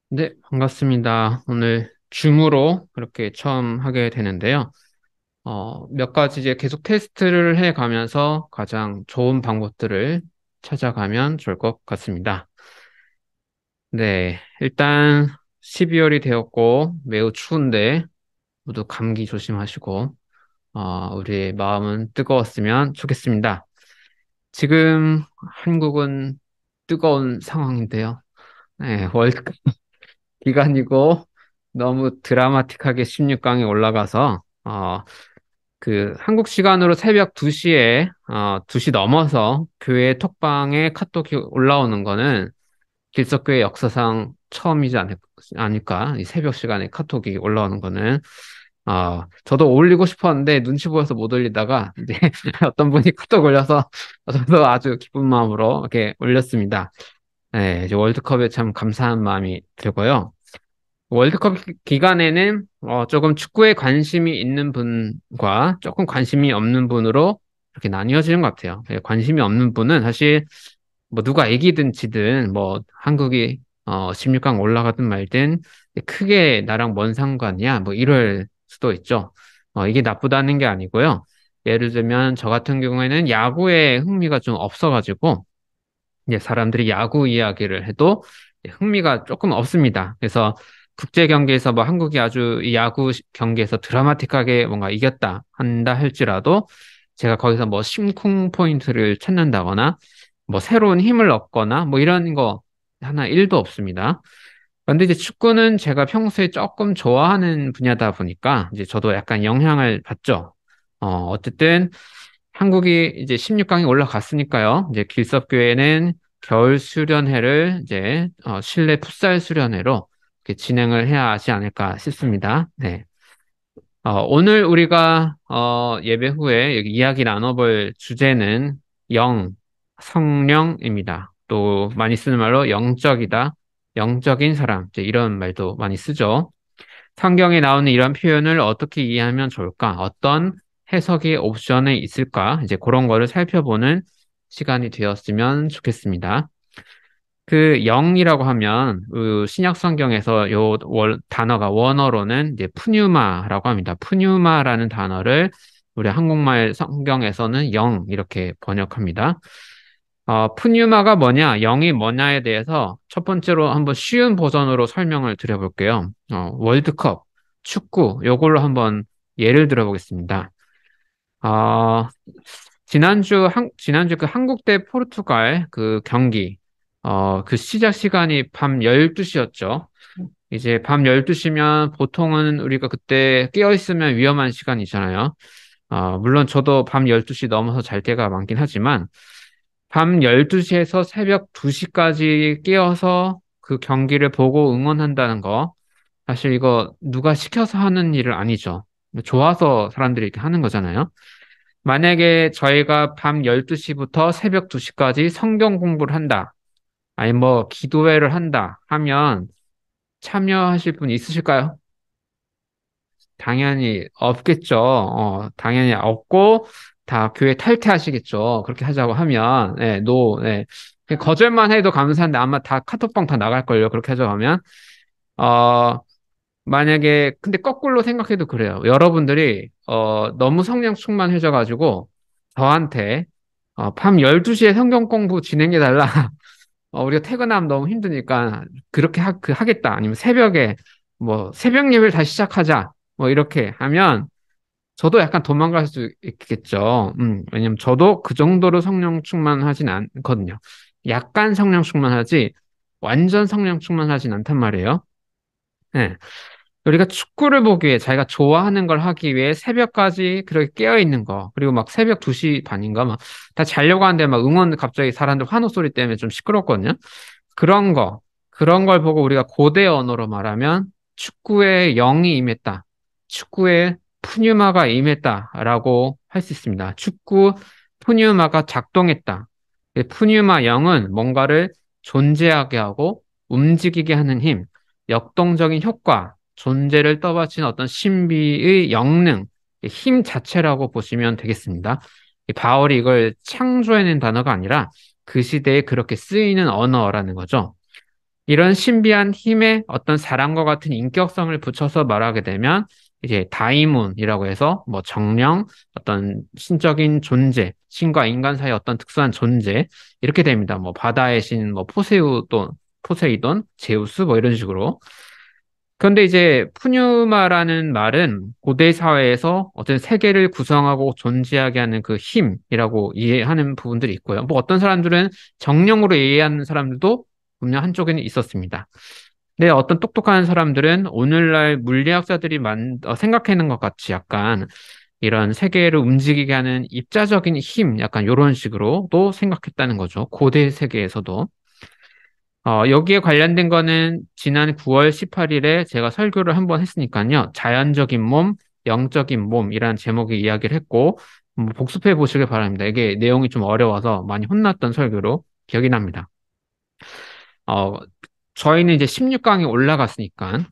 네, 반갑습니다. 오늘 줌으로 그렇게 처음 하게 되는데요. 몇 가지 이제 계속 테스트를 해 가면서 가장 좋은 방법들을 찾아가면 좋을 것 같습니다. 네, 일단 12월이 되었고 매우 추운데 모두 감기 조심하시고, 우리의 마음은 뜨거웠으면 좋겠습니다. 지금 한국은 뜨거운 상황인데요. 네, 월드컵 기간이고 너무 드라마틱하게 16강에 올라가서 한국 시간으로 새벽 2시에 2시 넘어서 교회 톡방에 카톡이 올라오는 거는 길석교회 역사상 처음이지 않을까. 이 새벽 시간에 카톡이 올라오는 거는 저도 올리고 싶었는데 눈치 보여서 못 올리다가 이제 어떤 분이 카톡 올려서 저도 아주 기쁜 마음으로 이렇게 올렸습니다. 네, 이제 월드컵에 참 감사한 마음이 들고요. 월드컵 기간에는 조금 축구에 관심이 있는 분과 조금 관심이 없는 분으로 이렇게 나뉘어지는 것 같아요. 관심이 없는 분은 사실 뭐 누가 이기든 지든 뭐 한국이 16강 올라가든 말든 크게 나랑 뭔 상관이야 뭐 이럴 수도 있죠. 이게 나쁘다는 게 아니고요. 예를 들면 저 같은 경우에는 야구에 흥미가 좀 없어가지고 이제 사람들이 야구 이야기를 해도 흥미가 조금 없습니다. 그래서 국제 경기에서 뭐 한국이 아주 이 야구 경기에서 드라마틱하게 뭔가 이겼다 한다 할지라도 제가 거기서 뭐 심쿵 포인트를 찾는다거나 뭐 새로운 힘을 얻거나 뭐 이런 거 하나 1도 없습니다. 그런데 이제 축구는 제가 평소에 조금 좋아하는 분야다 보니까 이제 저도 약간 영향을 받죠. 어쨌든 한국이 이제 16강에 올라갔으니까요. 이제 길석교회는 겨울 수련회를 이제 실내 풋살 수련회로 이렇게 진행을 해야 하지 않을까 싶습니다. 네. 오늘 우리가 예배 후에 여기 이야기 나눠볼 주제는 영, 성령입니다. 또 많이 쓰는 말로 영적이다, 영적인 사람, 이제 이런 말도 많이 쓰죠. 성경에 나오는 이런 표현을 어떻게 이해하면 좋을까? 어떤 해석의 옵션이 있을까? 이제 그런 거를 살펴보는 시간이 되었으면 좋겠습니다. 그 영이라고 하면 그 신약 성경에서 단어가 원어로는 이제 푸뉴마라고 합니다. 푸뉴마라는 단어를 우리 한국말 성경에서는 영 이렇게 번역합니다. 푸뉴마가 뭐냐, 영이 뭐냐에 대해서 첫 번째로 한번 쉬운 버전으로 설명을 드려볼게요. 월드컵, 축구, 요걸로 한번 예를 들어보겠습니다. 어, 지난주 그 한국 대 포르투갈 그 경기, 그 시작 시간이 밤 12시였죠. 이제 밤 12시면 보통은 우리가 그때 깨어있으면 위험한 시간이잖아요. 물론 저도 밤 12시 넘어서 잘 때가 많긴 하지만, 밤 12시에서 새벽 2시까지 깨어서 그 경기를 보고 응원한다는 거, 사실 이거 누가 시켜서 하는 일은 아니죠. 좋아서 사람들이 이렇게 하는 거잖아요. 만약에 저희가 밤 12시부터 새벽 2시까지 성경 공부를 한다, 아니 뭐 기도회를 한다 하면 참여하실 분 있으실까요? 당연히 없겠죠. 당연히 없고 다 교회 탈퇴하시겠죠. 그렇게 하자고 하면, 네, 네. 거절만 해도 감사한데 아마 다 카톡방 다 나갈걸요. 그렇게 하자고 하면. 어, 만약에, 근데 거꾸로 생각해도 그래요. 여러분들이, 너무 성령 충만해져가지고, 저한테, 밤 12시에 성경 공부 진행해달라. 우리가 퇴근하면 너무 힘드니까, 그렇게 하겠다. 아니면 새벽에, 뭐, 새벽 예배를 다시 시작하자. 뭐, 이렇게 하면, 저도 약간 도망갈 수 있겠죠. 왜냐면 저도 그 정도로 성령 충만하진 않거든요. 약간 성령 충만하지, 완전 성령 충만하진 않단 말이에요. 네. 우리가 축구를 보기 위해 자기가 좋아하는 걸 하기 위해 새벽까지 그렇게 깨어 있는 거, 그리고 막 새벽 2시 반인가 막 다 자려고 하는데 막 응원 갑자기 사람들 환호 소리 때문에 좀 시끄럽거든요. 그런 거, 그런 걸 보고 우리가 고대 언어로 말하면 축구에 영이 임했다. 축구에 푸뉴마가 임했다라고 할 수 있습니다. 축구 푸뉴마가 작동했다. 푸뉴마 영은 뭔가를 존재하게 하고 움직이게 하는 힘, 역동적인 효과, 존재를 떠받치는 어떤 신비의 영능, 힘 자체라고 보시면 되겠습니다. 이 바울이 이걸 창조해낸 단어가 아니라 그 시대에 그렇게 쓰이는 언어라는 거죠. 이런 신비한 힘에 어떤 사람과 같은 인격성을 붙여서 말하게 되면 이제 다이문이라고 해서 뭐 정령, 어떤 신적인 존재, 신과 인간 사이의 어떤 특수한 존재 이렇게 됩니다. 뭐 바다의 신, 뭐 포세이돈, 제우스 뭐 이런 식으로. 그런데 이제 푸뉴마라는 말은 고대 사회에서 어떤 세계를 구성하고 존재하게 하는 그 힘이라고 이해하는 부분들이 있고요. 뭐 어떤 사람들은 정령으로 이해하는 사람들도 분명 한쪽에는 있었습니다. 근데 어떤 똑똑한 사람들은 오늘날 물리학자들이 생각하는 것 같이 약간 이런 세계를 움직이게 하는 입자적인 힘, 약간 이런 식으로도 생각했다는 거죠. 고대 세계에서도. 여기에 관련된 거는 지난 9월 18일에 제가 설교를 한번 했으니까요. 자연적인 몸, 영적인 몸이라는 제목의 이야기를 했고, 복습해 보시길 바랍니다. 이게 내용이 좀 어려워서 많이 혼났던 설교로 기억이 납니다. 어, 저희는 이제 16강에 올라갔으니까,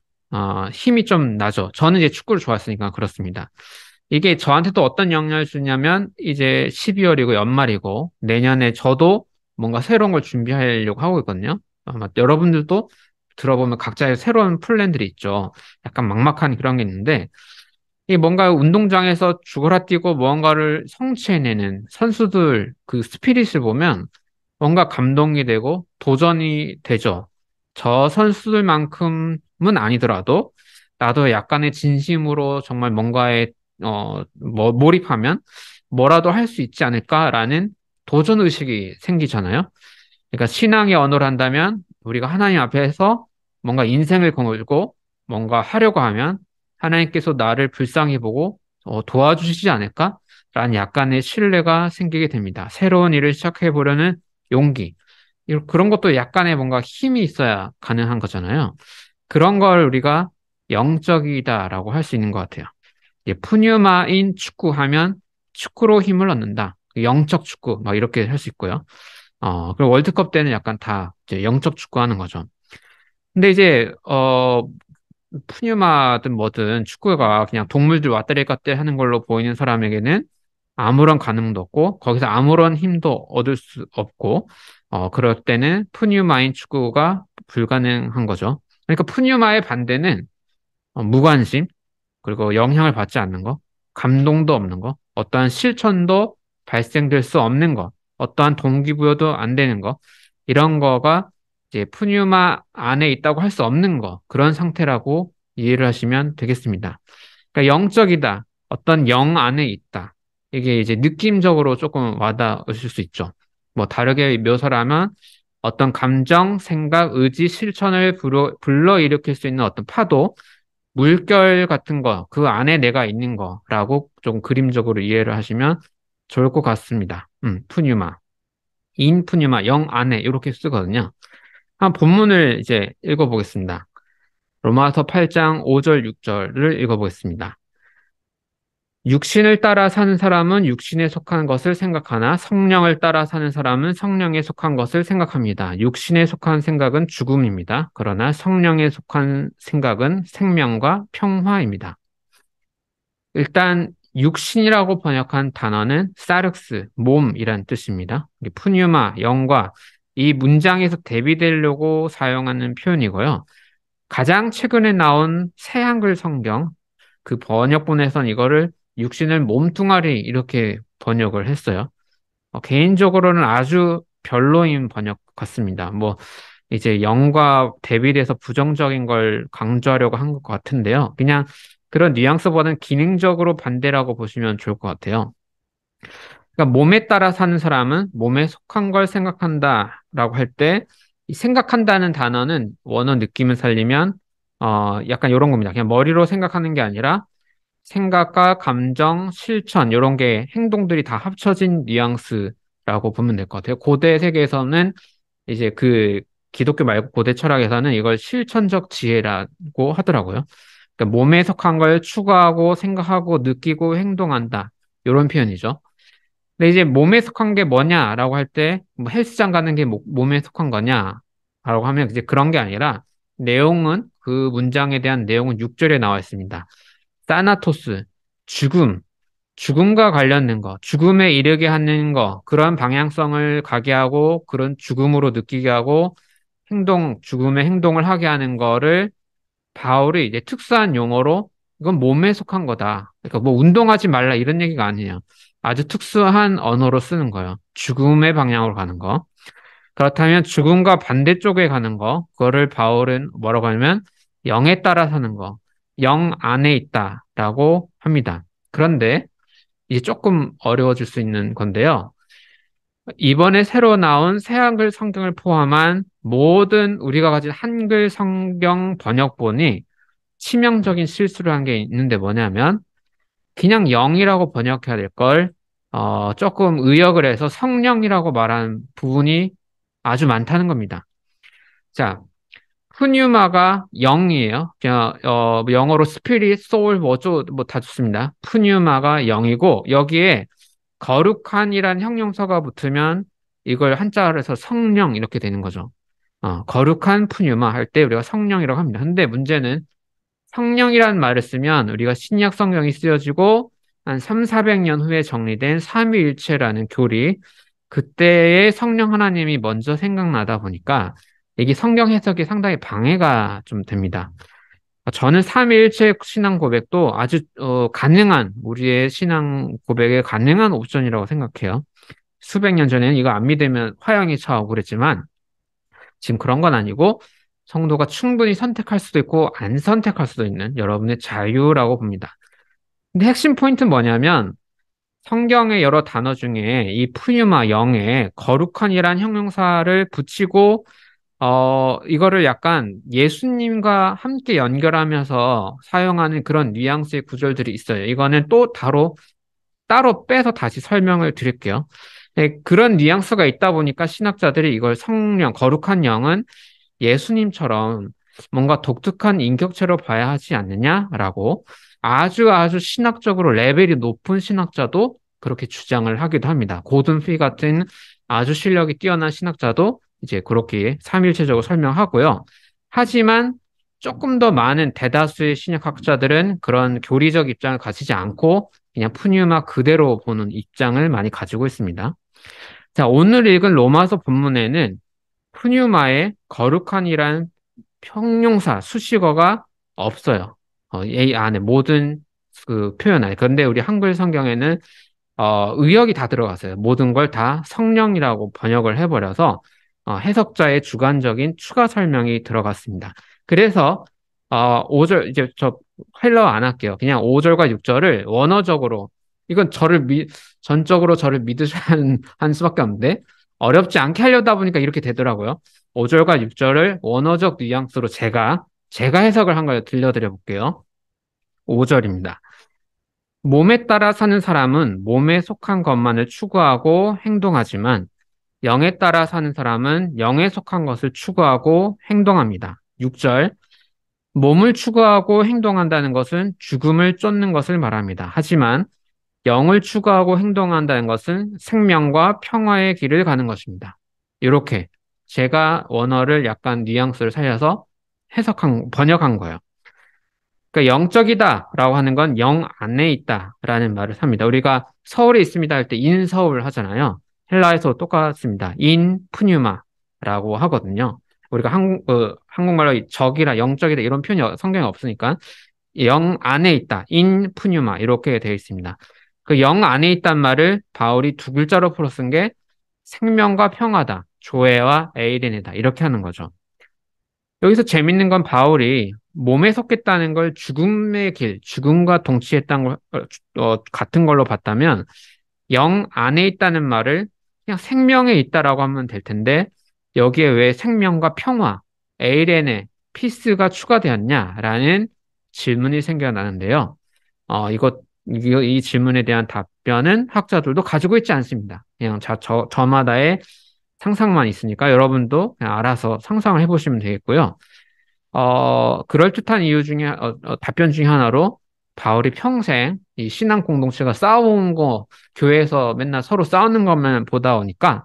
힘이 좀 나죠. 저는 이제 축구를 좋아했으니까 그렇습니다. 이게 저한테도 어떤 영향을 주냐면, 이제 12월이고 연말이고, 내년에 저도 뭔가 새로운 걸 준비하려고 하고 있거든요. 아마 여러분들도 들어보면 각자의 새로운 플랜들이 있죠. 약간 막막한 그런 게 있는데, 이 뭔가 운동장에서 죽어라 뛰고 무언가를 성취해내는 선수들 그 스피릿을 보면 뭔가 감동이 되고 도전이 되죠. 저 선수들만큼은 아니더라도 나도 약간의 진심으로 정말 뭔가에 몰입하면 뭐라도 할 수 있지 않을까라는 도전 의식이 생기잖아요. 그러니까 신앙의 언어를 한다면 우리가 하나님 앞에서 뭔가 인생을 걸고 뭔가 하려고 하면 하나님께서 나를 불쌍히 보고 도와주시지 않을까라는 약간의 신뢰가 생기게 됩니다. 새로운 일을 시작해 보려는 용기. 그런 것도 약간의 뭔가 힘이 있어야 가능한 거잖아요. 그런 걸 우리가 영적이다라고 할 수 있는 것 같아요. 푸뉴마인 축구하면 축구로 힘을 얻는다. 영적 축구, 막 이렇게 할 수 있고요. 그리고 월드컵 때는 약간 다 이제 영적 축구 하는 거죠. 근데 이제, 푸뉴마든 뭐든 축구가 그냥 동물들 왔다리 갔다리 하는 걸로 보이는 사람에게는 아무런 가능도 없고, 거기서 아무런 힘도 얻을 수 없고, 그럴 때는 푸뉴마인 축구가 불가능한 거죠. 그러니까 푸뉴마의 반대는 무관심, 그리고 영향을 받지 않는 거, 감동도 없는 거, 어떠한 실천도 발생될 수 없는 거, 어떠한 동기부여도 안 되는 거, 이런 거가 이제 푸뉴마 안에 있다고 할 수 없는 거, 그런 상태라고 이해를 하시면 되겠습니다. 그러니까 영적이다, 어떤 영 안에 있다. 이게 이제 느낌적으로 조금 와닿으실 수 있죠. 뭐 다르게 묘사를 하면 어떤 감정, 생각, 의지, 실천을 불러일으킬 수 있는 어떤 파도, 물결 같은 거, 그 안에 내가 있는 거라고 좀 그림적으로 이해를 하시면 좋을 것 같습니다. 푸뉴마. 인 푸뉴마, 영 안에 이렇게 쓰거든요. 한 본문을 이제 읽어보겠습니다. 로마서 8장 5절, 6절을 읽어보겠습니다. 육신을 따라 사는 사람은 육신에 속한 것을 생각하나 성령을 따라 사는 사람은 성령에 속한 것을 생각합니다. 육신에 속한 생각은 죽음입니다. 그러나 성령에 속한 생각은 생명과 평화입니다. 일단 육신이라고 번역한 단어는 사륵스, 몸이란 뜻입니다. 푸뉴마, 영과 이 문장에서 대비되려고 사용하는 표현이고요. 가장 최근에 나온 새 한글 성경, 그 번역본에선 이거를 육신을 몸뚱아리 이렇게 번역을 했어요. 개인적으로는 아주 별로인 번역 같습니다. 뭐 이제 영과 대비돼서 부정적인 걸 강조하려고 한 것 같은데요. 그냥 그런 뉘앙스보다는 기능적으로 반대라고 보시면 좋을 것 같아요. 그러니까 몸에 따라 사는 사람은 몸에 속한 걸 생각한다라고 할 때, 이 생각한다는 단어는 원어 느낌을 살리면, 약간 이런 겁니다. 그냥 머리로 생각하는 게 아니라 생각과 감정, 실천, 이런 게 행동들이 다 합쳐진 뉘앙스라고 보면 될 것 같아요. 고대 세계에서는 이제 그 기독교 말고 고대 철학에서는 이걸 실천적 지혜라고 하더라고요. 그러니까 몸에 속한 걸 추구하고 생각하고 느끼고 행동한다. 이런 표현이죠. 근데 이제 몸에 속한 게 뭐냐라고 할 때, 뭐 헬스장 가는 게 몸에 속한 거냐라고 하면 이제 그런 게 아니라 내용은 그 문장에 대한 내용은 6절에 나와 있습니다. 사나토스, 죽음, 죽음과 관련된 거, 죽음에 이르게 하는 거, 그런 방향성을 가게 하고 그런 죽음으로 느끼게 하고 죽음의 행동을 하게 하는 거를 바울이 이제 특수한 용어로 이건 몸에 속한 거다. 그러니까 뭐 운동하지 말라 이런 얘기가 아니에요. 아주 특수한 언어로 쓰는 거예요. 죽음의 방향으로 가는 거. 그렇다면 죽음과 반대쪽에 가는 거, 그거를 바울은 뭐라고 하냐면 영에 따라 사는 거, 영 안에 있다라고 합니다. 그런데 이제 조금 어려워질 수 있는 건데요. 이번에 새로 나온 새한글 성경을 포함한 모든 우리가 가진 한글 성경 번역본이 치명적인 실수를 한 게 있는데 뭐냐면 그냥 영이라고 번역해야 될 걸, 조금 의역을 해서 성령이라고 말하는 부분이 아주 많다는 겁니다. 자, 푸뉴마가 영이에요. 그냥, 영어로 스피릿, 소울, 뭐다 좋습니다. 푸뉴마가 영이고, 여기에 거룩한이란 형용사가 붙으면 이걸 한자로 해서 성령 이렇게 되는 거죠. 거룩한 푸뉴마 할 때 우리가 성령이라고 합니다. 근데 문제는 성령이란 말을 쓰면 우리가 신약 성경이 쓰여지고 한 3, 400년 후에 정리된 삼위일체라는 교리, 그때의 성령 하나님이 먼저 생각나다 보니까 이게 성경 해석이 상당히 방해가 좀 됩니다. 저는 삼위일체 신앙 고백도 아주 가능한 우리의 신앙 고백에 가능한 옵션이라고 생각해요. 수백 년 전에는 이거 안 믿으면 화형이 차오고 그랬지만 지금 그런 건 아니고 성도가 충분히 선택할 수도 있고 안 선택할 수도 있는 여러분의 자유라고 봅니다. 근데 핵심 포인트는 뭐냐면 성경의 여러 단어 중에 이 푸뉴마 영에 거룩한이란 형용사를 붙이고 이거를 약간 예수님과 함께 연결하면서 사용하는 그런 뉘앙스의 구절들이 있어요. 이거는 또 따로 빼서 다시 설명을 드릴게요. 네, 그런 뉘앙스가 있다 보니까 신학자들이 이걸 성령, 거룩한 영은 예수님처럼 뭔가 독특한 인격체로 봐야 하지 않느냐라고 아주 아주 신학적으로 레벨이 높은 신학자도 그렇게 주장을 하기도 합니다. 고든 피 같은 아주 실력이 뛰어난 신학자도 이제 그렇게 삼일체적으로 설명하고요. 하지만 조금 더 많은 대다수의 신약학자들은 그런 교리적 입장을 가지지 않고 그냥 푸뉴마 그대로 보는 입장을 많이 가지고 있습니다. 자, 오늘 읽은 로마서 본문에는 푸뉴마의 거룩한이란 형용사, 수식어가 없어요. 이 안에 모든 그 표현 안에. 그런데 우리 한글 성경에는 의역이 다 들어갔어요. 모든 걸 다 성령이라고 번역을 해버려서 해석자의 주관적인 추가 설명이 들어갔습니다. 그래서 5절 이제 저 헬러 안 할게요. 그냥 5절과 6절을 원어적으로 이건 전적으로 저를 믿으셔야 하는 수밖에 없는데 어렵지 않게 하려다 보니까 이렇게 되더라고요. 5절과 6절을 원어적 뉘앙스로 제가 해석을 한 걸 들려드려 볼게요. 5절입니다. 몸에 따라 사는 사람은 몸에 속한 것만을 추구하고 행동하지만 영에 따라 사는 사람은 영에 속한 것을 추구하고 행동합니다. 6절. 몸을 추구하고 행동한다는 것은 죽음을 쫓는 것을 말합니다. 하지만 영을 추구하고 행동한다는 것은 생명과 평화의 길을 가는 것입니다. 이렇게 제가 원어를 약간 뉘앙스를 살려서 번역한 거예요. 그러니까 영적이다라고 하는 건 영 안에 있다라는 말을 삽니다. 우리가 서울에 있습니다 할 때 인서울 하잖아요. 헬라에서 똑같습니다. 인 푸뉴마라고 하거든요. 우리가 한국말로 적이라 영적이다 이런 표현이 성경에 없으니까 영 안에 있다. 인 푸뉴마 이렇게 되어 있습니다. 그 영 안에 있단 말을 바울이 두 글자로 풀어 쓴 게 생명과 평화다. 조에와 에이렌이다. 이렇게 하는 거죠. 여기서 재밌는 건 바울이 몸에 속했다는 걸 죽음의 길, 죽음과 동치했다는 걸 같은 걸로 봤다면 영 안에 있다는 말을 그냥 생명에 있다라고 하면 될 텐데 여기에 왜 생명과 평화, 에이렌의 피스가 추가되었냐라는 질문이 생겨나는데요. 이 질문에 대한 답변은 학자들도 가지고 있지 않습니다. 그냥 저마다의 상상만 있으니까 여러분도 그냥 알아서 상상을 해보시면 되겠고요. 그럴듯한 답변 중에 하나로 바울이 평생 이 신앙 공동체가 싸워온 거, 교회에서 맨날 서로 싸우는 것만 보다 보니까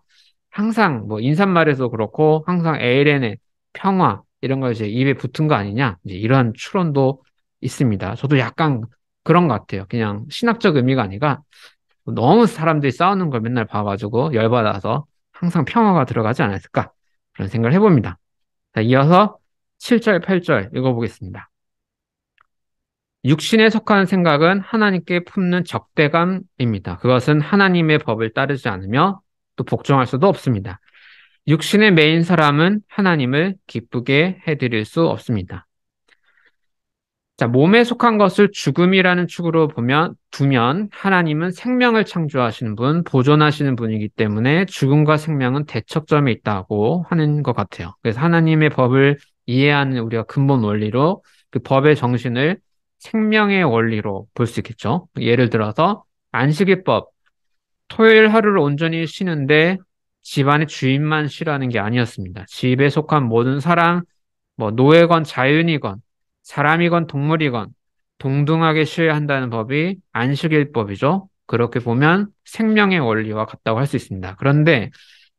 항상 뭐 인사말에서 그렇고 항상 에일렌의 평화 이런 거 이제 입에 붙은 거 아니냐 이제 이런 추론도 있습니다. 저도 약간 그런 것 같아요. 그냥 신학적 의미가 아니라 너무 사람들이 싸우는 걸 맨날 봐가지고 열받아서 항상 평화가 들어가지 않았을까 그런 생각을 해봅니다. 자, 이어서 7절, 8절 읽어보겠습니다. 육신에 속한 생각은 하나님께 품는 적대감입니다. 그것은 하나님의 법을 따르지 않으며 또 복종할 수도 없습니다. 육신의 매인 사람은 하나님을 기쁘게 해드릴 수 없습니다. 자, 몸에 속한 것을 죽음이라는 축으로 두면 하나님은 생명을 창조하시는 분, 보존하시는 분이기 때문에 죽음과 생명은 대척점에 있다고 하는 것 같아요. 그래서 하나님의 법을 이해하는 우리가 근본 원리로 그 법의 정신을 생명의 원리로 볼 수 있겠죠. 예를 들어서 안식일법, 토요일 하루를 온전히 쉬는데 집안의 주인만 쉬라는 게 아니었습니다. 집에 속한 모든 사람, 뭐 노예건 자연이건 사람이건 동물이건 동등하게 쉬어야 한다는 법이 안식일법이죠. 그렇게 보면 생명의 원리와 같다고 할 수 있습니다. 그런데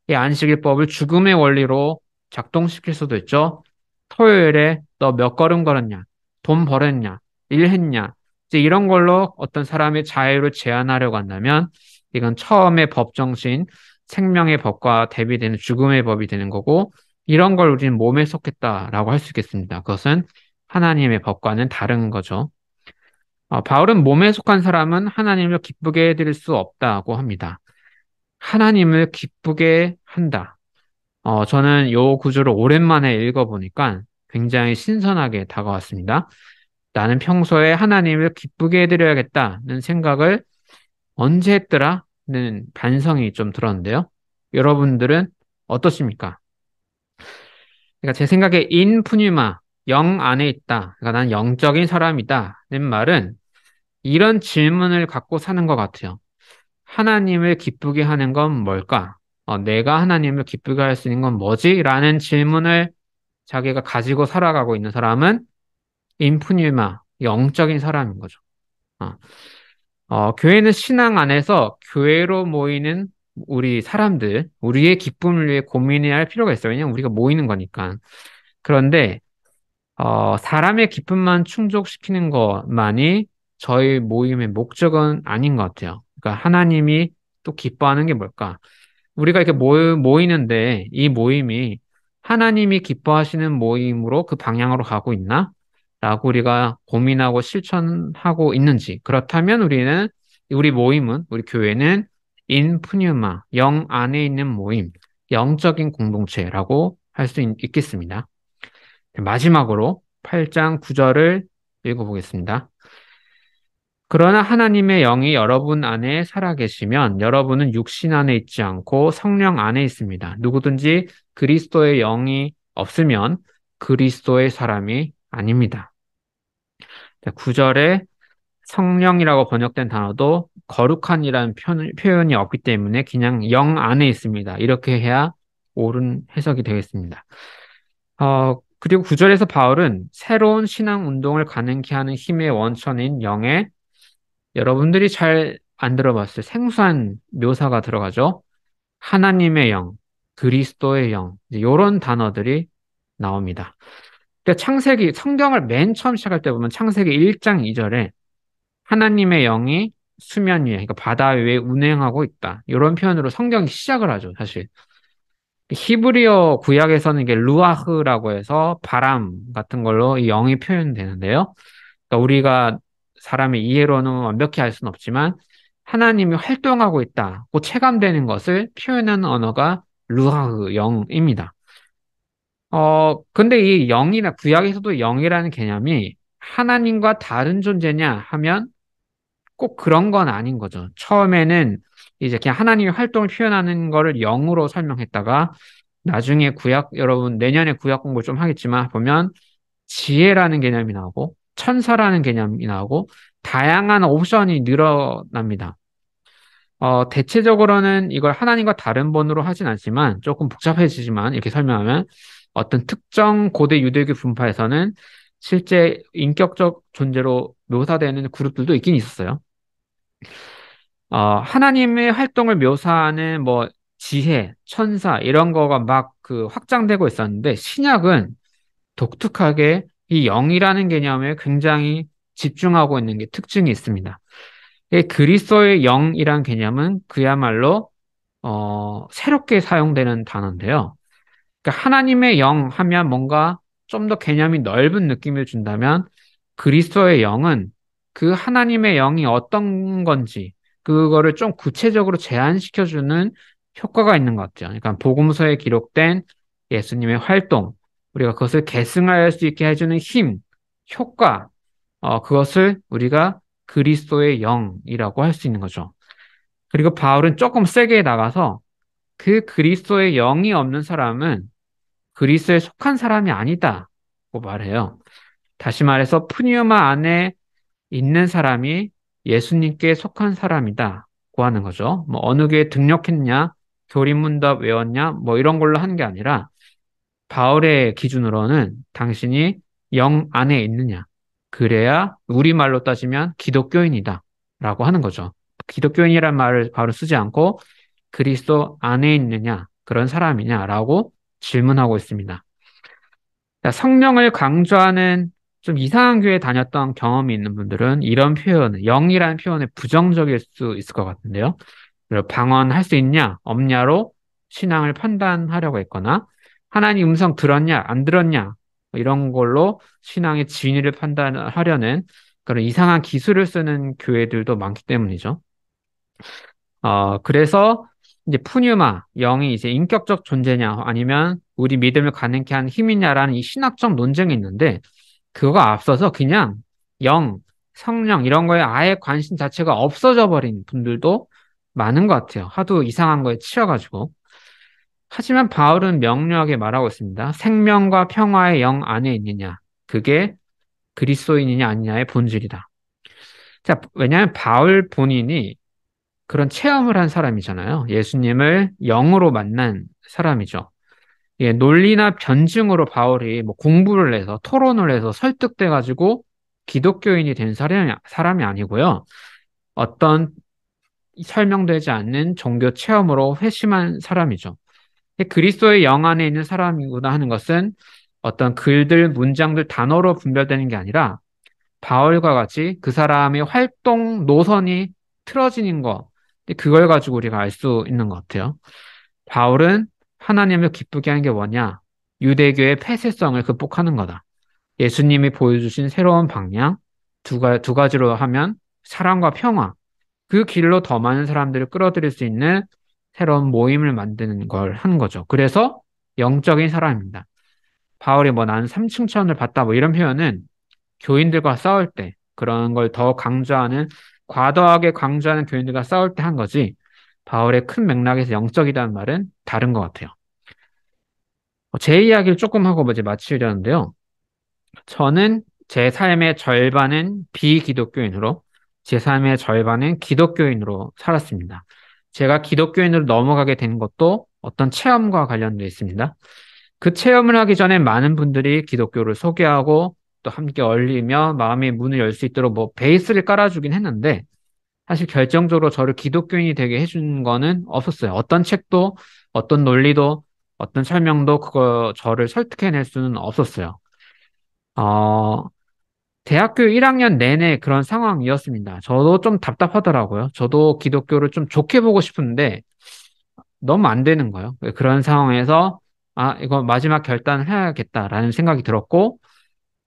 이 안식일법을 죽음의 원리로 작동시킬 수도 있죠. 토요일에 너 몇 걸음 걸었냐? 돈 벌었냐? 일했냐? 이제 이런 걸로 어떤 사람의 자유를 제한하려고 한다면 이건 처음의 법 정신, 생명의 법과 대비되는 죽음의 법이 되는 거고 이런 걸 우리는 몸에 속했다라고 할 수 있겠습니다. 그것은 하나님의 법과는 다른 거죠. 바울은 몸에 속한 사람은 하나님을 기쁘게 해드릴 수 없다고 합니다. 하나님을 기쁘게 한다. 저는 요 구절을 오랜만에 읽어보니까 굉장히 신선하게 다가왔습니다. 나는 평소에 하나님을 기쁘게 해드려야겠다는 생각을 언제 했더라? 는 반성이 좀 들었는데요. 여러분들은 어떻습니까? 그러니까 제 생각에 인푸뉴마, 영 안에 있다. 그러니까 난 영적인 사람이다. 는 말은 이런 질문을 갖고 사는 것 같아요. 하나님을 기쁘게 하는 건 뭘까? 내가 하나님을 기쁘게 할 수 있는 건 뭐지? 라는 질문을 자기가 가지고 살아가고 있는 사람은 인푸뉴마, 영적인 사람인 거죠. 어, 교회는 신앙 안에서 교회로 모이는 우리 사람들, 우리의 기쁨을 위해 고민해야 할 필요가 있어요. 왜냐면 우리가 모이는 거니까. 그런데 사람의 기쁨만 충족시키는 것만이 저희 모임의 목적은 아닌 것 같아요. 그러니까 하나님이 또 기뻐하는 게 뭘까? 우리가 이렇게 모이는데 이 모임이 하나님이 기뻐하시는 모임으로 그 방향으로 가고 있나? 라고 우리가 고민하고 실천하고 있는지. 그렇다면 우리 모임은, 우리 교회는 인푸뉴마, 영 안에 있는 모임, 영적인 공동체라고 할 수 있겠습니다. 마지막으로 8장 9절을 읽어보겠습니다. 그러나 하나님의 영이 여러분 안에 살아계시면 여러분은 육신 안에 있지 않고 성령 안에 있습니다. 누구든지 그리스도의 영이 없으면 그리스도의 사람이 아닙니다. 9절에 성령이라고 번역된 단어도 거룩한이라는 표현이 없기 때문에 그냥 영 안에 있습니다. 이렇게 해야 옳은 해석이 되겠습니다. 그리고 9절에서 바울은 새로운 신앙 운동을 가능케 하는 힘의 원천인 영에 여러분들이 잘 안 들어봤을 생소한 묘사가 들어가죠. 하나님의 영, 그리스도의 영, 이런 단어들이 나옵니다. 그러니까 성경을 맨 처음 시작할 때 보면 창세기 1장 2절에 하나님의 영이 수면 위에, 그러니까 바다 위에 운행하고 있다. 이런 표현으로 성경이 시작을 하죠, 사실. 히브리어 구약에서는 이게 루아흐라고 해서 바람 같은 걸로 이 영이 표현되는데요. 그러니까 우리가 사람의 이해로는 완벽히 알 수는 없지만 하나님이 활동하고 있다고 체감되는 것을 표현하는 언어가 루아흐, 영입니다. 근데 이 영이나 구약에서도 영이라는 개념이 하나님과 다른 존재냐 하면 꼭 그런 건 아닌 거죠. 처음에는 이제 그냥 하나님의 활동을 표현하는 거를 영으로 설명했다가 나중에 여러분 내년에 구약 공부 좀 하겠지만 보면 지혜라는 개념이 나오고 천사라는 개념이 나오고 다양한 옵션이 늘어납니다. 대체적으로는 이걸 하나님과 다른 번호로 하진 않지만 조금 복잡해지지만 이렇게 설명하면 어떤 특정 고대 유대교 분파에서는 실제 인격적 존재로 묘사되는 그룹들도 있긴 있었어요. 하나님의 활동을 묘사하는 뭐 지혜, 천사 이런 거가 막 그 확장되고 있었는데 신약은 독특하게 이 영이라는 개념에 굉장히 집중하고 있는 게 특징이 있습니다. 이 그리스도의 영이란 개념은 그야말로 새롭게 사용되는 단어인데요. 그러니까 하나님의 영 하면 뭔가 좀 더 개념이 넓은 느낌을 준다면 그리스도의 영은 그 하나님의 영이 어떤 건지 그거를 좀 구체적으로 제한시켜주는 효과가 있는 것 같아요. 그러니까 복음서에 기록된 예수님의 활동, 우리가 그것을 계승할 수 있게 해주는 힘, 효과, 그것을 우리가 그리스도의 영이라고 할 수 있는 거죠. 그리고 바울은 조금 세게 나가서 그 그리스도의 영이 없는 사람은 그리스도에 속한 사람이 아니다고 말해요. 다시 말해서 푸니우마 안에 있는 사람이 예수님께 속한 사람이다고 하는 거죠. 뭐 어느 교회에 등록했냐, 교리문답 외웠냐, 뭐 이런 걸로 하는 게 아니라 바울의 기준으로는 당신이 영 안에 있느냐. 그래야 우리말로 따지면 기독교인이다 라고 하는 거죠. 기독교인이란 말을 바로 쓰지 않고 그리스도 안에 있느냐, 그런 사람이냐라고 질문하고 있습니다. 자, 성령을 강조하는 좀 이상한 교회 다녔던 경험이 있는 분들은 이런 표현, 영이라는 표현에 부정적일 수 있을 것 같은데요. 그리고 방언할 수 있냐, 없냐로 신앙을 판단하려고 했거나 하나님 음성 들었냐, 안 들었냐, 뭐 이런 걸로 신앙의 진위를 판단하려는 그런 이상한 기술을 쓰는 교회들도 많기 때문이죠. 그래서 이제 푸뉴마, 영이 이제 인격적 존재냐, 아니면 우리 믿음을 가능케 한 힘이냐라는 이 신학적 논쟁이 있는데, 그거가 앞서서 그냥 영, 성령 이런 거에 아예 관심 자체가 없어져 버린 분들도 많은 것 같아요. 하도 이상한 거에 치여가지고. 하지만 바울은 명료하게 말하고 있습니다. 생명과 평화의 영 안에 있느냐. 그게 그리스도인이냐 아니냐의 본질이다. 자, 왜냐하면 바울 본인이 그런 체험을 한 사람이잖아요. 예수님을 영으로 만난 사람이죠. 예, 논리나 변증으로 바울이 뭐 공부를 해서 토론을 해서 설득돼 가지고 기독교인이 된 사람이 아니고요. 어떤 설명되지 않는 종교 체험으로 회심한 사람이죠. 그리스도의 영 안에 있는 사람이구나 하는 것은 어떤 글들, 문장들, 단어로 분별되는 게 아니라 바울과 같이 그 사람의 활동 노선이 틀어지는 거, 그걸 가지고 우리가 알 수 있는 것 같아요. 바울은 하나님을 기쁘게 하는 게 뭐냐? 유대교의 폐쇄성을 극복하는 거다. 예수님이 보여주신 새로운 방향, 두 가지로 하면 사랑과 평화, 그 길로 더 많은 사람들을 끌어들일 수 있는 새로운 모임을 만드는 걸 하는 거죠. 그래서 영적인 사람입니다. 바울이 뭐 나는 삼층천을 봤다 뭐 이런 표현은 교인들과 싸울 때 그런 걸 더 강조하는 과도하게 강조하는 교인들과 싸울 때 한 거지 바울의 큰 맥락에서 영적이라는 말은 다른 것 같아요. 제 이야기를 조금 하고 이제 마치려는데요. 저는 제 삶의 절반은 비기독교인으로 제 삶의 절반은 기독교인으로 살았습니다. 제가 기독교인으로 넘어가게 된 것도 어떤 체험과 관련되어 있습니다. 그 체험을 하기 전에 많은 분들이 기독교를 소개하고 또 함께 어울리며 마음의 문을 열 수 있도록 뭐 베이스를 깔아주긴 했는데 사실 결정적으로 저를 기독교인이 되게 해준 거는 없었어요. 어떤 책도 어떤 논리도 어떤 설명도 그거 저를 설득해낼 수는 없었어요. 어, 대학교 1학년 내내 그런 상황이었습니다. 저도 좀 답답하더라고요. 저도 기독교를 좀 좋게 보고 싶은데 너무 안 되는 거예요. 그런 상황에서 이거 마지막 결단을 해야겠다라는 생각이 들었고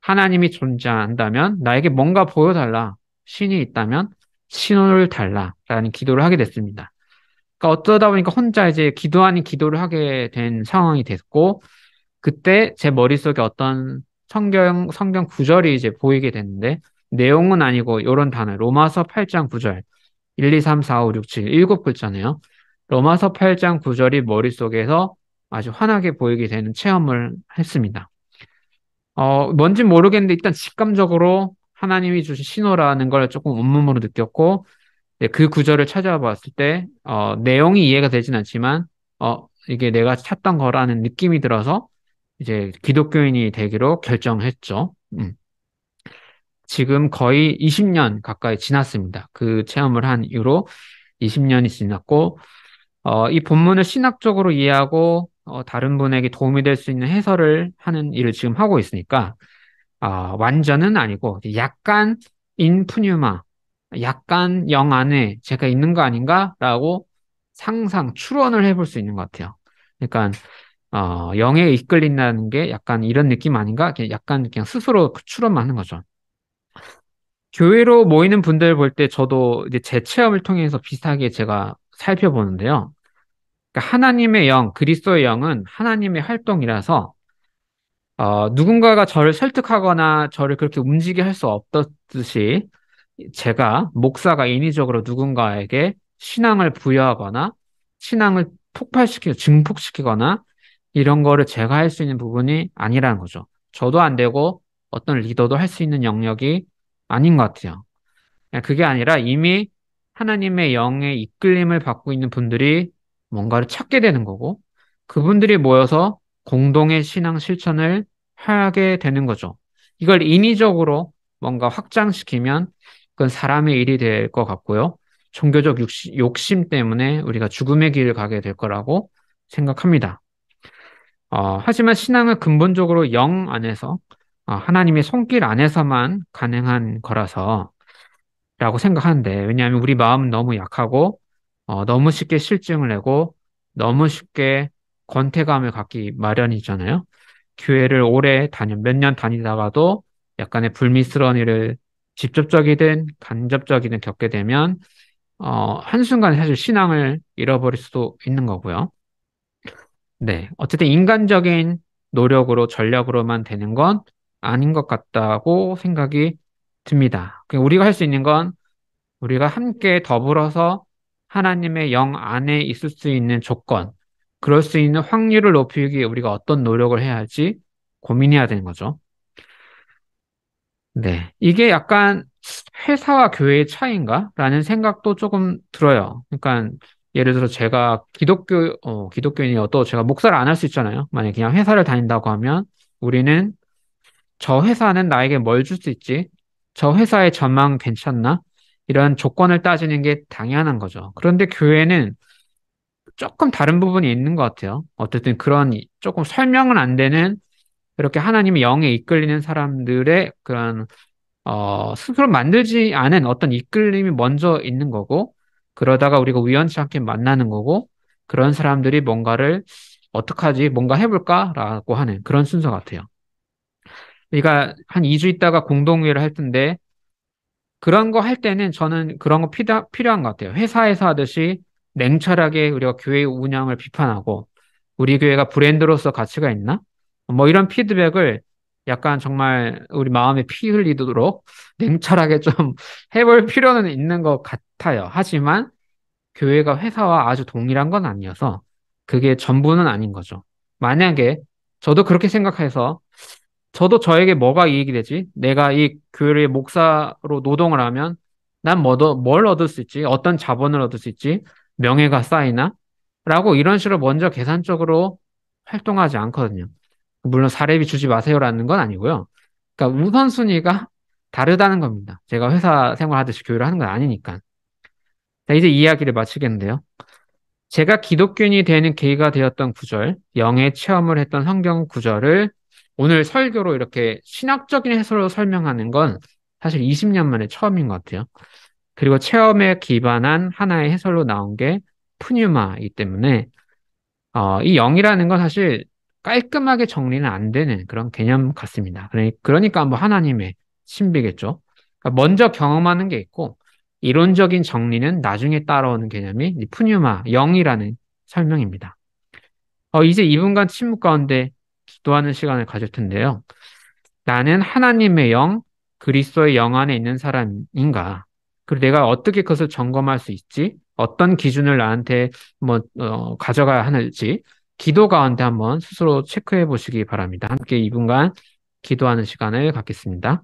하나님이 존재한다면 나에게 뭔가 보여달라. 신이 있다면 신호를 달라라는 기도를 하게 됐습니다. 그러니까 어쩌다 보니까 혼자 이제 기도 아닌 기도를 하게 된 상황이 됐고 그때 제 머릿속에 어떤 성경 구절이 이제 보이게 됐는데 내용은 아니고 이런 단어 로마서 8장 9절 1, 2, 3, 4, 5, 6, 7 일곱 글자네요. 로마서 8장 9절이 머릿속에서 아주 환하게 보이게 되는 체험을 했습니다. 뭔진 모르겠는데 일단 직감적으로 하나님이 주신 신호라는 걸 조금 온몸으로 느꼈고 그 구절을 찾아봤을 때 내용이 이해가 되진 않지만 이게 내가 찾던 거라는 느낌이 들어서 이제 기독교인이 되기로 결정했죠. 지금 거의 20년 가까이 지났습니다. 그 체험을 한 이후로 20년이 지났고 이 본문을 신학적으로 이해하고 다른 분에게 도움이 될 수 있는 해설을 하는 일을 지금 하고 있으니까 완전은 아니고 약간 인푸뉴마, 약간 영 안에 제가 있는 거 아닌가라고 추론을 해볼 수 있는 것 같아요. 그러니까 영에 이끌린다는 게 약간 이런 느낌 아닌가? 약간 그냥 스스로 추론만 하는 거죠. 교회로 모이는 분들 볼 때 저도 이제 제 체험을 통해서 비슷하게 제가 살펴보는데요. 그러니까 하나님의 영, 그리스도의 영은 하나님의 활동이라서 누군가가 저를 설득하거나 저를 그렇게 움직이게 할 수 없듯이 제가 목사가 인위적으로 누군가에게 신앙을 부여하거나 신앙을 증폭시키거나 이런 거를 제가 할 수 있는 부분이 아니라는 거죠. 저도 안 되고 어떤 리더도 할 수 있는 영역이 아닌 것 같아요. 그게 아니라 이미 하나님의 영의 이끌림을 받고 있는 분들이 뭔가를 찾게 되는 거고, 그분들이 모여서 공동의 신앙 실천을 하게 되는 거죠. 이걸 인위적으로 뭔가 확장시키면 그건 사람의 일이 될 것 같고요. 종교적 욕심 때문에 우리가 죽음의 길을 가게 될 거라고 생각합니다. 하지만 신앙은 근본적으로 영 안에서, 하나님의 손길 안에서만 가능한 거라서, 라고 생각하는데, 왜냐하면 우리 마음은 너무 약하고, 너무 쉽게 실증을 내고, 너무 쉽게 권태감을 갖기 마련이잖아요. 교회를 몇 년 다니다가도 약간의 불미스러운 일을 직접적이든 간접적이든 겪게 되면, 한순간에 사실 신앙을 잃어버릴 수도 있는 거고요. 네. 어쨌든 인간적인 노력으로, 전략으로만 되는 건 아닌 것 같다고 생각이 듭니다. 우리가 할 수 있는 건 우리가 함께 더불어서 하나님의 영 안에 있을 수 있는 조건, 그럴 수 있는 확률을 높이기 위해 우리가 어떤 노력을 해야 할지 고민해야 되는 거죠. 네. 이게 약간 회사와 교회의 차이인가? 라는 생각도 조금 들어요. 그러니까 예를 들어 제가 기독교인이어도 제가 목사를 안 할 수 있잖아요. 만약에 그냥 회사를 다닌다고 하면 우리는 저 회사는 나에게 뭘 줄 수 있지? 저 회사의 전망 괜찮나? 이런 조건을 따지는 게 당연한 거죠. 그런데 교회는 조금 다른 부분이 있는 것 같아요. 어쨌든 그런 조금 설명은 안 되는 이렇게 하나님의 영에 이끌리는 사람들의 그런 스스로 만들지 않은 어떤 이끌림이 먼저 있는 거고, 그러다가 우리가 우연치 않게 만나는 거고, 그런 사람들이 뭔가를 어떡하지? 뭔가 해볼까라고 하는 그런 순서 같아요. 그러니까 한 2주 있다가 공동회의를 할 텐데, 그런 거 할 때는 저는 그런 거 필요한 것 같아요. 회사에서 하듯이 냉철하게 우리가 교회 운영을 비판하고, 우리 교회가 브랜드로서 가치가 있나? 뭐 이런 피드백을 약간 정말 우리 마음에 피 흘리도록 냉철하게 좀 해볼 필요는 있는 것 같아요. 하지만 교회가 회사와 아주 동일한 건 아니어서 그게 전부는 아닌 거죠. 만약에 저도 그렇게 생각해서 저도 저에게 뭐가 이익이 되지? 내가 이 교회의 목사로 노동을 하면 난 뭘 얻을 수 있지? 어떤 자본을 얻을 수 있지? 명예가 쌓이나? 라고 이런 식으로 먼저 계산적으로 활동하지 않거든요. 물론 사례비 주지 마세요라는 건 아니고요. 그러니까 우선순위가 다르다는 겁니다. 제가 회사 생활하듯이 교육을 하는 건 아니니까. 자, 이제 이야기를 마치겠는데요. 제가 기독교인이 되는 계기가 되었던 구절, 영의 체험을 했던 성경 구절을 오늘 설교로 이렇게 신학적인 해설로 설명하는 건 사실 20년 만에 처음인 것 같아요. 그리고 체험에 기반한 하나의 해설로 나온 게 푸뉴마이기 때문에 이 영이라는 건 사실 깔끔하게 정리는 안 되는 그런 개념 같습니다. 그러니까 뭐 하나님의 신비겠죠. 그러니까 먼저 경험하는 게 있고 이론적인 정리는 나중에 따라오는 개념이 이 푸뉴마, 영이라는 설명입니다. 이제 2분간 침묵 가운데 기도하는 시간을 가질 텐데요. 나는 하나님의 영, 그리스도의 영 안에 있는 사람인가? 그리고 내가 어떻게 그것을 점검할 수 있지? 어떤 기준을 나한테 가져가야 하는지 기도 가운데 한번 스스로 체크해 보시기 바랍니다. 함께 2분간 기도하는 시간을 갖겠습니다.